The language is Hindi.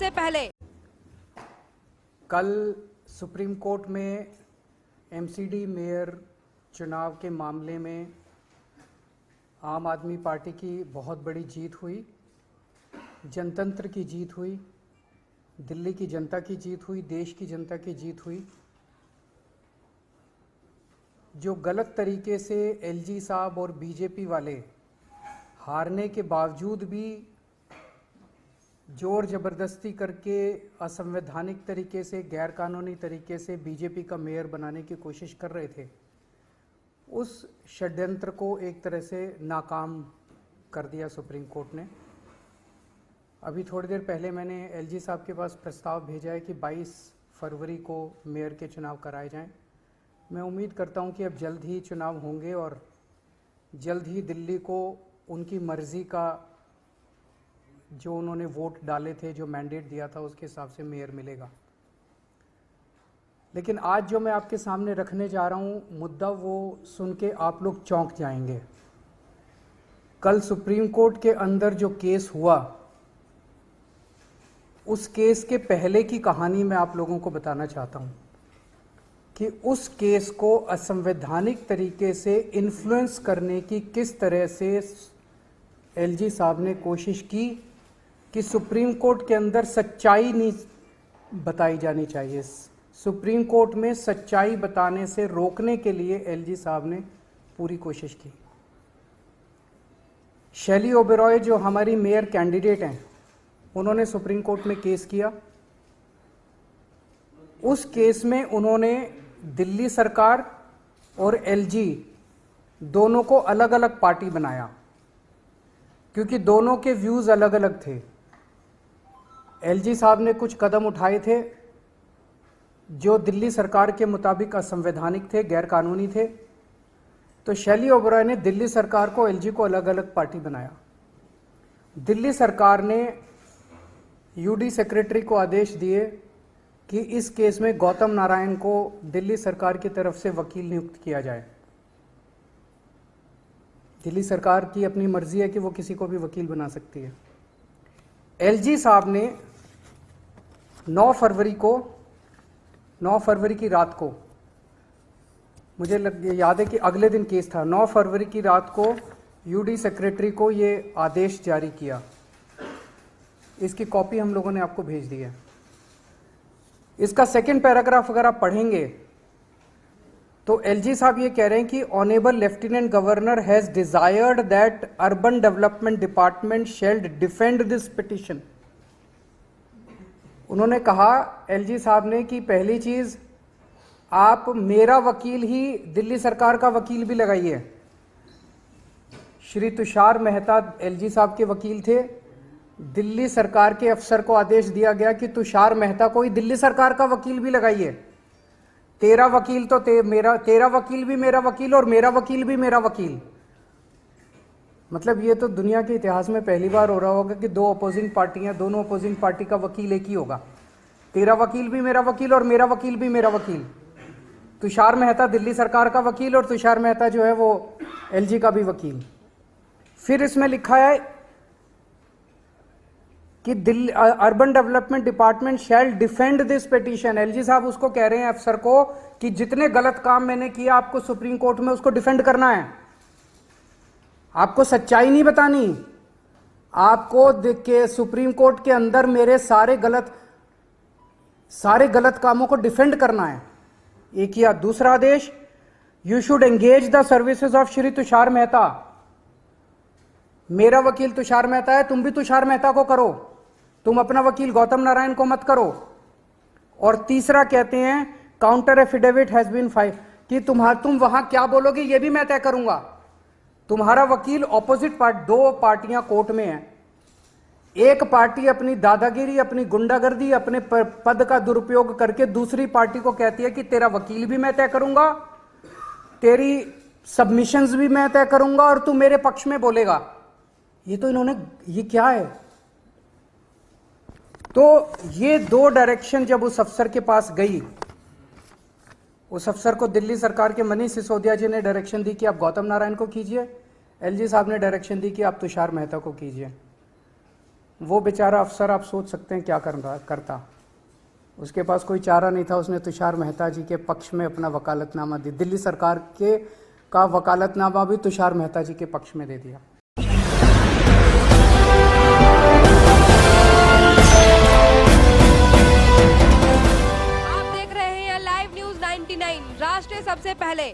सबसे पहले कल सुप्रीम कोर्ट में एमसीडी मेयर चुनाव के मामले में आम आदमी पार्टी की बहुत बड़ी जीत हुई, जनतंत्र की जीत हुई, दिल्ली की जनता की जीत हुई, देश की जनता की जीत हुई। जो गलत तरीके से एलजी साहब और बीजेपी वाले हारने के बावजूद भी जोर ज़बरदस्ती करके असंवैधानिक तरीके से, गैरकानूनी तरीके से बीजेपी का मेयर बनाने की कोशिश कर रहे थे, उस षड्यंत्र को एक तरह से नाकाम कर दिया सुप्रीम कोर्ट ने। अभी थोड़ी देर पहले मैंने एलजी साहब के पास प्रस्ताव भेजा है कि 22 फरवरी को मेयर के चुनाव कराए जाएं। मैं उम्मीद करता हूं कि अब जल्द ही चुनाव होंगे और जल्द ही दिल्ली को उनकी मर्ज़ी का, जो उन्होंने वोट डाले थे, जो मैंडेट दिया था, उसके हिसाब से मेयर मिलेगा। लेकिन आज जो मैं आपके सामने रखने जा रहा हूं मुद्दा, वो सुन के आप लोग चौंक जाएंगे। कल सुप्रीम कोर्ट के अंदर जो केस हुआ, उस केस के पहले की कहानी मैं आप लोगों को बताना चाहता हूं कि उस केस को असंवैधानिक तरीके से इन्फ्लुएंस करने की किस तरह से एलजी साहब ने कोशिश की कि सुप्रीम कोर्ट के अंदर सच्चाई नहीं बताई जानी चाहिए। सुप्रीम कोर्ट में सच्चाई बताने से रोकने के लिए एलजी साहब ने पूरी कोशिश की। शैली ओबेरॉय जो हमारी मेयर कैंडिडेट हैं, उन्होंने सुप्रीम कोर्ट में केस किया। उस केस में उन्होंने दिल्ली सरकार और एलजी दोनों को अलग अलग पार्टी बनाया, क्योंकि दोनों के व्यूज अलग अलग थे। एलजी साहब ने कुछ कदम उठाए थे जो दिल्ली सरकार के मुताबिक असंवैधानिक थे, गैरकानूनी थे। तो शैली ओबेरॉय ने दिल्ली सरकार को, एलजी को अलग अलग पार्टी बनाया। दिल्ली सरकार ने यूडी सेक्रेटरी को आदेश दिए कि इस केस में गौतम नारायण को दिल्ली सरकार की तरफ से वकील नियुक्त किया जाए। दिल्ली सरकार की अपनी मर्जी है कि वो किसी को भी वकील बना सकती है। एलजी साहब ने 9 फरवरी की रात को, मुझे याद है कि अगले दिन केस था, 9 फरवरी की रात को यूडी सेक्रेटरी को ये आदेश जारी किया। इसकी कॉपी हम लोगों ने आपको भेज दी है। इसका सेकंड पैराग्राफ अगर आप पढ़ेंगे तो एलजी साहब ये कह रहे हैं कि honourable lieutenant governor has desired that urban development department shall defend this petition. उन्होंने कहा, एलजी साहब ने, कि पहली चीज, आप मेरा वकील ही दिल्ली सरकार का वकील भी लगाइए। श्री तुषार मेहता एलजी साहब के वकील थे। दिल्ली सरकार के अफसर को आदेश दिया गया कि तुषार मेहता को ही दिल्ली सरकार का वकील भी लगाइए। तेरा वकील तो तेरा वकील भी मेरा वकील और मेरा वकील भी मेरा वकील। मतलब ये तो दुनिया के इतिहास में पहली बार हो रहा होगा कि दो अपोजिंग पार्टियां, दोनों अपोजिंग पार्टी का वकील एक ही होगा। तेरा वकील भी मेरा वकील और मेरा वकील भी मेरा वकील। तुषार मेहता दिल्ली सरकार का वकील और तुषार मेहता जो है वो एलजी का भी वकील। फिर इसमें लिखा है कि Delhi urban development department shall defend this petition. LG साहब उसको कह रहे हैं, अफसर को, कि जितने गलत काम मैंने किया आपको सुप्रीम कोर्ट में उसको डिफेंड करना है। आपको सच्चाई नहीं बतानी, आपको देख के सुप्रीम कोर्ट के अंदर मेरे सारे गलत कामों को डिफेंड करना है। एक किया। दूसरा आदेश, you should engage the services of Shri Tushar Mehta. मेरा वकील तुषार मेहता है, तुम भी तुषार मेहता को करो, तुम अपना वकील गौतम नारायण को मत करो। और तीसरा कहते हैं, counter affidavit has been file, कि तुम वहां क्या बोलोगे ये भी मैं तय करूंगा। तुम्हारा वकील ऑपोजिट पार्टी, दो पार्टियां कोर्ट में हैं। एक पार्टी अपनी दादागिरी, अपनी गुंडागर्दी, अपने पद का दुरुपयोग करके दूसरी पार्टी को कहती है कि तेरा वकील भी मैं तय करूंगा, तेरी सबमिशंस भी मैं तय करूंगा और तू मेरे पक्ष में बोलेगा। ये तो इन्होंने, ये क्या है? तो ये दो डायरेक्शन जब उस अफसर के पास गई, उस अफसर को दिल्ली सरकार के मनीष सिसोदिया जी ने डायरेक्शन दी कि आप गौतम नारायण को कीजिए, एलजी साहब ने डायरेक्शन दी कि आप तुषार मेहता को कीजिए। वो बेचारा अफसर आप सोच सकते हैं क्या करता। उसके पास कोई चारा नहीं था, उसने तुषार मेहता जी के पक्ष में अपना वकालतनामा दिया। दिल्ली सरकार का वकालतनामा भी तुषार मेहता जी के पक्ष में दे दिया।